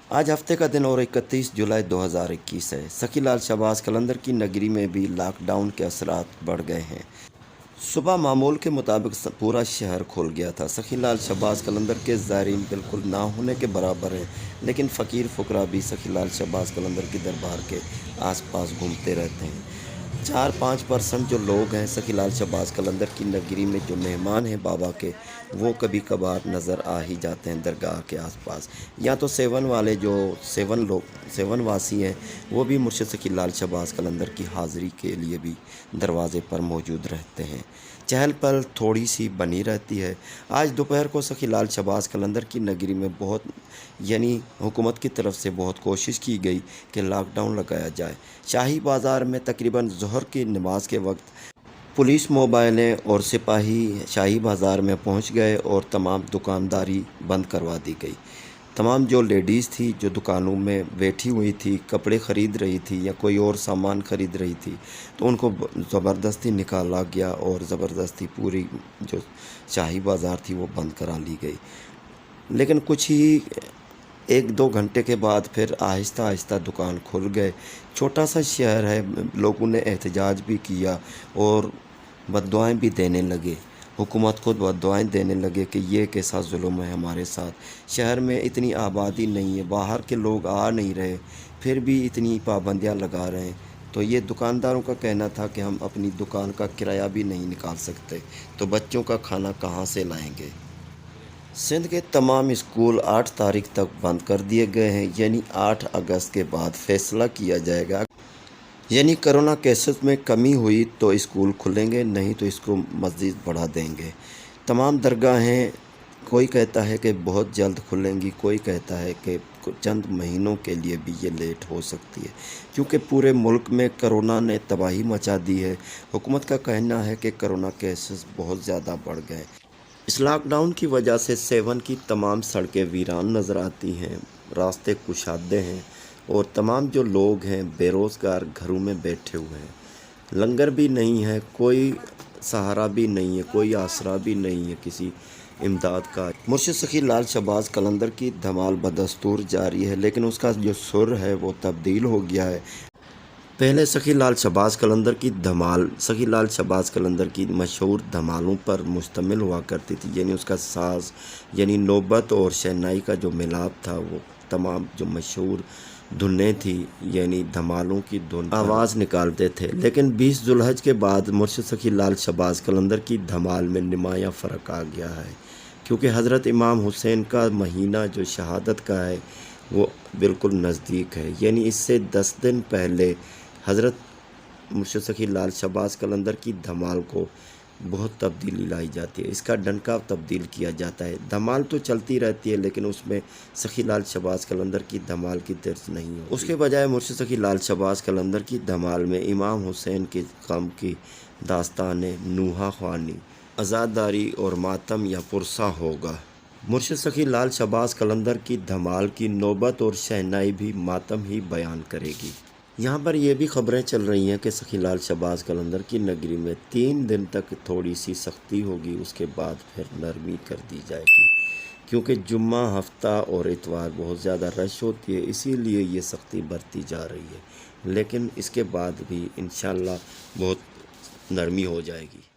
آج ہفتے کا دن اور 31 جولائی 2021 ہے۔ سخی لال شہباز قلندر کی نگری میں بھی لاک ڈاؤن کے اثرات بڑھ گئے ہیں۔ صبح معمول کے مطابق پورا شہر کھل گیا تھا۔ سخی لال شہباز قلندر کے زائرین بالکل نہ ہونے کے برابر ہیں، لیکن فقیر فقراء بھی سخی لال شہباز قلندر کی دربار کے آس پاس گھومتے رہتے ہیں۔ 4-5% جو لوگ ہیں سخی لال شہباز قلندر کی نگری میں، جو مہمان ہیں بابا کے، وہ کبھی کبھار نظر آ ہی جاتے ہیں درگاہ کے آس پاس۔ یا تو سیون والے جو سیون واسی ہیں، وہ بھی مرشد سخی لال شہباز قلندر کی حاضری کے لیے بھی دروازے پر موجود رہتے ہیں۔ چہل پہل تھوڑی سی بنی رہتی ہے۔ آج دوپہر کو سخی لال شہباز قلندر کی نگری میں حکومت کی طرف سے بہت کوشش کی گئی کہ لاک ڈاؤن لگایا جائے۔ شاہی بازار میں تقریباً ظہر کی نماز کے وقت پولیس موبائلیں اور سپاہی شاہی بازار میں پہنچ گئے اور تمام دکانداری بند کروا دی گئی۔ تمام جو لیڈیز تھی، جو دکانوں میں بیٹھی ہوئی تھی، کپڑے خرید رہی تھی یا کوئی اور سامان خرید رہی تھی، تو ان کو زبردستی نکالا گیا اور زبردستی پوری جو شاہی بازار تھی وہ بند کرا لی گئی۔ لیکن کچھ ہی 1-2 گھنٹے کے بعد پھر آہستہ آہستہ دکان کھل گئے۔ چھوٹا سا شہر ہے، لوگوں نے احتجاج بھی کیا اور بددعائیں بھی دینے لگے۔ حکومت خود بددعائیں دینے لگے کہ یہ کیسا ظلم ہے ہمارے ساتھ۔ شہر میں اتنی آبادی نہیں ہے، باہر کے لوگ آ نہیں رہے، پھر بھی اتنی پابندیاں لگا رہے ہیں۔ تو یہ دکانداروں کا کہنا تھا کہ ہم اپنی دکان کا کرایہ بھی نہیں نکال سکتے، تو بچوں کا کھانا کہاں سے لائیں گے۔ سندھ کے تمام اسکول 8 تاریخ تک بند کر دیے گئے ہیں، یعنی 8 اگست کے بعد فیصلہ کیا جائے گا۔ یعنی کرونا کیسز میں کمی ہوئی تو اسکول کھلیں گے، نہیں تو اس کو مزید بڑھا دیں گے۔ تمام درگاہیں، کوئی کہتا ہے کہ بہت جلد کھلیں گی، کوئی کہتا ہے کہ چند مہینوں کے لیے بھی یہ لیٹ ہو سکتی ہے، کیونکہ پورے ملک میں کرونا نے تباہی مچا دی ہے۔ حکومت کا کہنا ہے کہ کرونا کیسز بہت زیادہ بڑھ گئے۔ اس لاک ڈاؤن کی وجہ سے سیون کی تمام سڑکیں ویران نظر آتی ہیں، راستے کشادے ہیں اور تمام جو لوگ ہیں بے روزگار گھروں میں بیٹھے ہوئے ہیں۔ لنگر بھی نہیں ہے، کوئی سہارا بھی نہیں ہے، کوئی آسرا بھی نہیں ہے کسی امداد کا۔ مرشد سخی لال شہباز قلندر کی دھمال بدستور جاری ہے، لیکن اس کا جو سر ہے وہ تبدیل ہو گیا ہے۔ پہلے سخی لال شہباز قلندر کی دھمال سخی لال شہباز قلندر کی مشہور دھمالوں پر مشتمل ہوا کرتی تھی، یعنی اس کا ساز، یعنی نوبت اور شہنائی کا جو ملاپ تھا، وہ تمام جو مشہور دھنیں تھی، یعنی دھمالوں کی دھن آواز نکالتے تھے۔ لیکن 20 ذوالحج کے بعد مرشد سخی لال شہباز قلندر کی دھمال میں نمایاں فرق آ گیا ہے، کیونکہ حضرت امام حسین کا مہینہ جو شہادت کا ہے وہ بالکل نزدیک ہے۔ یعنی اس سے 10 دن پہلے حضرت مرشد سخی لال شہباز قلندر کی دھمال کو بہت تبدیلی لائی جاتی ہے، اس کا ڈنکا تبدیل کیا جاتا ہے۔ دھمال تو چلتی رہتی ہے، لیکن اس میں سخی لال شہباز قلندر کی دھمال کی درج نہیں ہوتی۔ اس کے بجائے مرشد سخی لال شہباز قلندر کی دھمال میں امام حسین کے غم کی داستانیں، نوحہ خوانی، عزاداری اور ماتم یا پرسہ ہوگا۔ مرشد سخی لال شہباز قلندر کی دھمال کی نوبت اور شہنائی بھی ماتم ہی بیان کرے گی۔ یہاں پر یہ بھی خبریں چل رہی ہیں کہ سخی لال شہباز قلندر کی نگری میں 3 دن تک تھوڑی سی سختی ہوگی، اس کے بعد پھر نرمی کر دی جائے گی، کیونکہ جمعہ، ہفتہ اور اتوار بہت زیادہ رش ہوتی ہے، اسی لیے یہ سختی برتی جا رہی ہے۔ لیکن اس کے بعد بھی انشاءاللہ بہت نرمی ہو جائے گی۔